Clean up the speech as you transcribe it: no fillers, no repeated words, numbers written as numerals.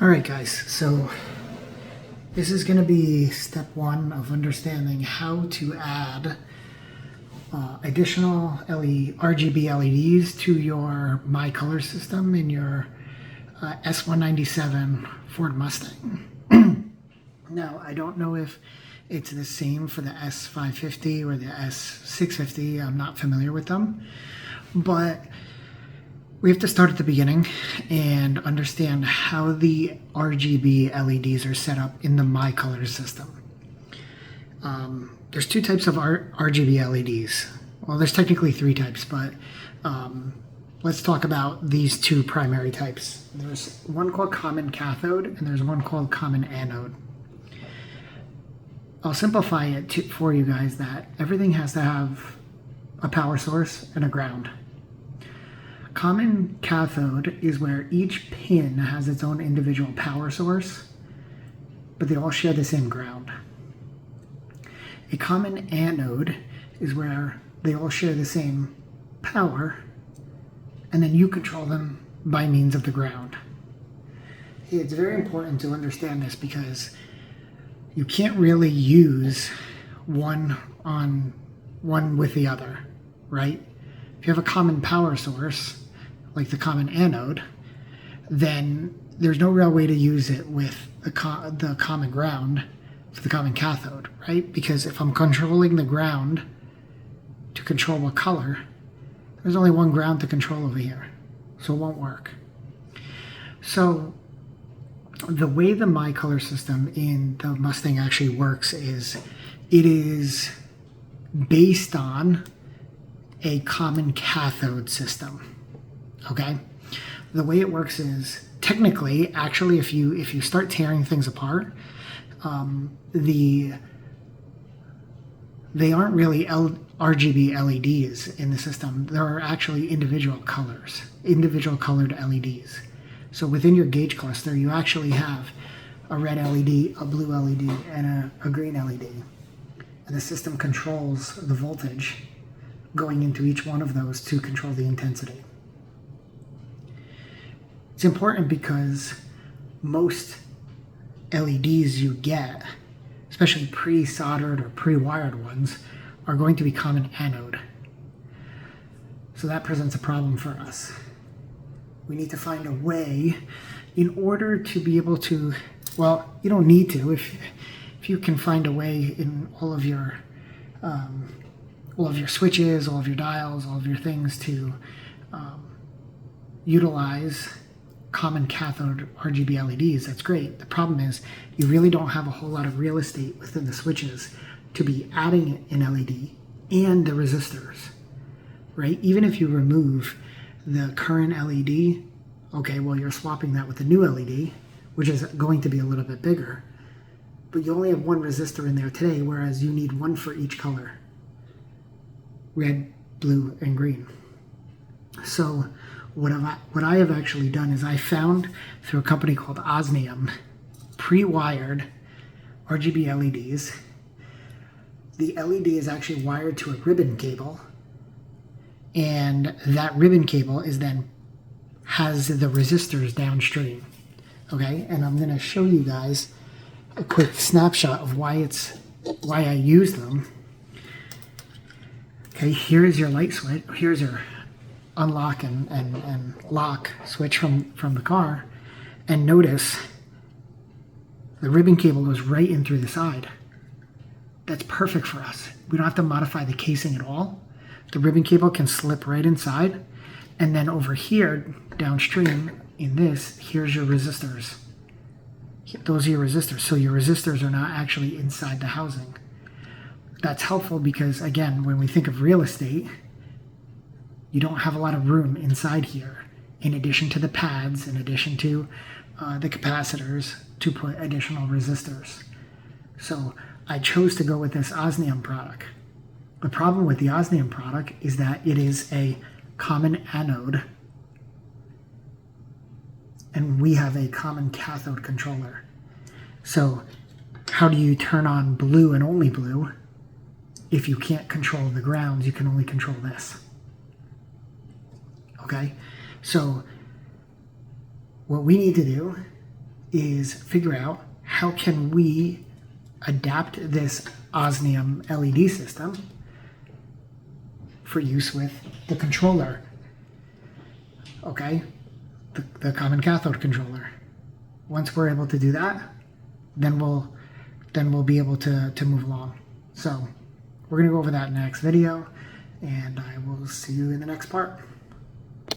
Alright guys, so this is going to be step one of understanding how to add additional RGB LEDs to your MyColor system in your S197 Ford Mustang. Now, I don't know if it's the same for the S550 or the S650. I'm not familiar with them, but we have to start at the beginning and understand how the RGB LEDs are set up in the MyColor system. There's two types of RGB LEDs. Well, there's technically three types, but let's talk about these two primary types. There's one called common cathode and there's one called common anode. I'll simplify it for you guys that everything has to have a power source and a ground. Common cathode is where each pin has its own individual power source, but they all share the same ground. A common anode is where they all share the same power, and then you control them by means of the ground. It's very important to understand this because you can't really use one with the other, right? If you have a common power source, like the common anode, then there's no real way to use it with the common ground for the common cathode, right? Because if I'm controlling the ground to control what color, there's only one ground to control over here, so it won't work. So the way the MyColor system in the Mustang actually works is it is based on a common cathode system. Okay, the way it works is technically, actually, if you start tearing things apart, they aren't really RGB LEDs in the system. There are actually individual colors, individual colored LEDs. So within your gauge cluster, you actually have a red LED, a blue LED, and a green LED, and the system controls the voltage going into each one of those to control the intensity. It's important because most LEDs you get, especially pre-soldered or pre-wired ones, are going to be common anode. So that presents a problem for us. We need to find a way in order to be able to, well, you don't need to, if you can find a way in all of your switches, all of your dials, all of your things to utilize common cathode RGB LEDs, that's great. The problem is you really don't have a whole lot of real estate within the switches to be adding an LED and the resistors, right? Even if you remove the current LED, okay, well, you're swapping that with the new LED, which is going to be a little bit bigger, but you only have one resistor in there today, whereas you need one for each color: red, blue, and green. So what I have actually done is I found through a company called Osmium pre-wired RGB LEDs. The LED is actually wired to a ribbon cable, and that ribbon cable is then has the resistors downstream. Okay, and I'm going to show you guys a quick snapshot of why I use them. Okay, here is your light switch. Here's your unlock and lock switch from the car, and notice the ribbon cable goes right in through the side. That's perfect for us. We don't have to modify the casing at all. The ribbon cable can slip right inside, and then over here downstream in this, here's your resistors. Those are your resistors. So your resistors are not actually inside the housing. That's helpful because, again, when we think of real estate, you don't have a lot of room inside here, in addition to the pads, in addition to the capacitors, to put additional resistors. So I chose to go with this Osmium product. The problem with the Osmium product is that it is a common anode, and we have a common cathode controller. So how do you turn on blue and only blue if you can't control the grounds? You can only control this. Okay, so what we need to do is figure out how can we adapt this osmium LED system for use with the controller, okay? The common cathode controller. Once we're able to do that, then we'll be able to move along. So we're gonna go over that in the next video, and I will see you in the next part.